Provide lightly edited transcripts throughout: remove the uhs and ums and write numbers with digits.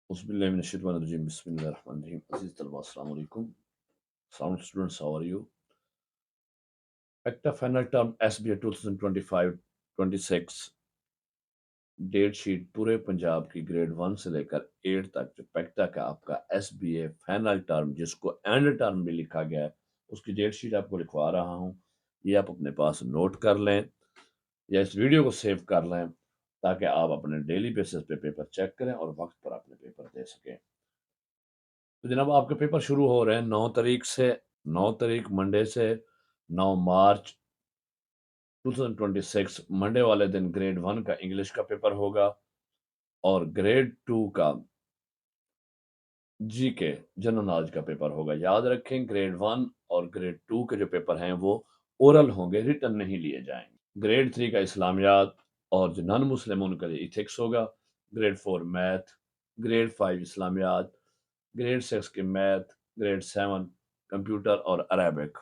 Bismillahirrahmanirrahim. Bismillahirrahmanirrahim. Aziz Talaba, Assalamu alaikum. Sound students, how are you? PECTA final term SBA 2025-26 date sheet पूरे पंजाब की grade 1 से लेकर 8 तक जो पेक्टा का आपका SBA फाइनल टर्म जिसको एंड टर्म भी लिखा गया है उसकी डेट शीट आपको लिखवा रहा हूँ। ये आप अपने पास नोट कर लें या इस वीडियो को सेव कर लें ताकि आप अपने डेली बेसिस पे पेपर चेक करें और वक्त पर अपने पेपर दे सकें। तो जनाब आपके पेपर शुरू हो रहे हैं 9 तारीख से। 9 तारीख मंडे से 9 मार्च 2026 मंडे वाले दिन ग्रेड 1 का इंग्लिश का पेपर होगा और ग्रेड 2 का जीके जनरल नॉलेज का पेपर होगा। याद रखें ग्रेड 1 और ग्रेड 2 के जो पेपर हैं वो ओरल होंगे, रिटन नहीं लिए जाएंगे। ग्रेड 3 का इस्लामियात और जो नॉन मुस्लिम उनका लिए इथिक्स होगा। ग्रेड 4 मैथ, ग्रेड 5 इस्लामियात, ग्रेड 6 के मैथ, ग्रेड 7 कंप्यूटर और अरेबिक।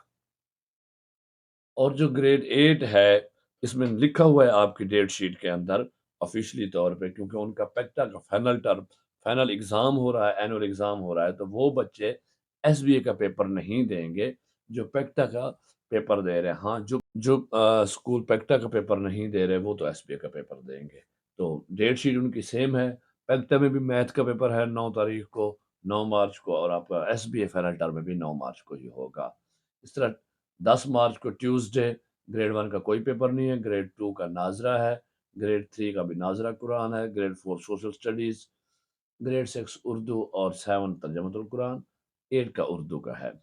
और जो ग्रेड 8 है इसमें लिखा हुआ है आपकी डेट शीट के अंदर ऑफिशियली तौर पे, क्योंकि उनका पेक्टा का फाइनल टर्म फाइनल एग्जाम हो रहा है, एनुअल एग्जाम हो रहा है, तो वो बच्चे SBA का पेपर नहीं देंगे जो पेक्टा का पेपर दे रहे हैं। हाँ, जो जो स्कूल पेक्टा का पेपर नहीं दे रहे वो तो SBA का पेपर देंगे। तो डेट शीट उनकी सेम है। पेक्टा में भी मैथ का पेपर है 9 तारीख को, 9 मार्च को, और आपका SBA फाइनल टर्म में भी 9 मार्च को ही होगा। इस तरह 10 मार्च को ट्यूसडे ग्रेड 1 का कोई पेपर नहीं है। ग्रेड 2 का नाजरा है, ग्रेड 3 का भी नाजरा कुरान है, grade 4 social studies, grade 6 Urdu और 7 तर्जमतुल कुरान, 8 का उर्दू का है।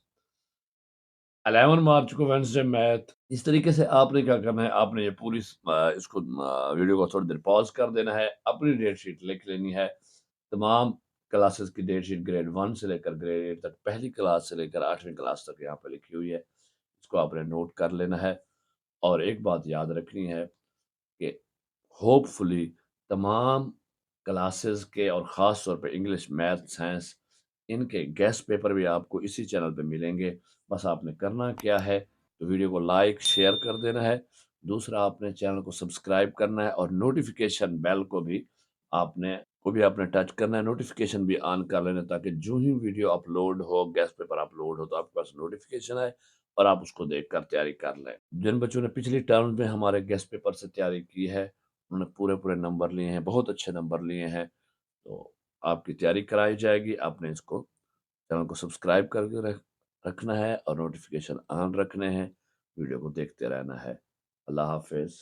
11 मार्च को वेंसडे मैथ। इस तरीके से आपने क्या करना है, आपने ये पूरी इसको वीडियो को थोड़ी देर पॉज कर देना है, अपनी डेट शीट लिख लेनी है। तमाम क्लासेस की डेट शीट ग्रेड 1 से लेकर ग्रेड 8 तक, पहली क्लास से लेकर 8वीं क्लास तक यहाँ पे लिखी हुई है। इसको आपने नोट कर लेना है। और एक बात याद रखनी है कि होपफुली तमाम क्लासेस के और ख़ास तौर पे इंग्लिश, मैथ, साइंस इनके गेस्ट पेपर भी आपको इसी चैनल पे मिलेंगे। बस आपने करना क्या है, तो वीडियो को लाइक शेयर कर देना है। दूसरा, आपने चैनल को सब्सक्राइब करना है और नोटिफिकेशन बेल को भी आपने टच करना है, नोटिफिकेशन भी ऑन कर लेना, ताकि जो ही वीडियो अपलोड हो, गेस्ट पेपर अपलोड हो, तो आपके पास नोटिफिकेशन आए और आप उसको देखकर तैयारी कर लें। जिन बच्चों ने पिछली टर्म में हमारे गेस्ट पेपर से तैयारी की है उन्होंने पूरे पूरे नंबर लिए हैं, बहुत अच्छे नंबर लिए हैं। तो आपकी तैयारी कराई जाएगी। आपने इसको चैनल को सब्सक्राइब करके रखना है और नोटिफिकेशन ऑन रखने हैं। वीडियो को देखते रहना है। अल्लाह हाफिज।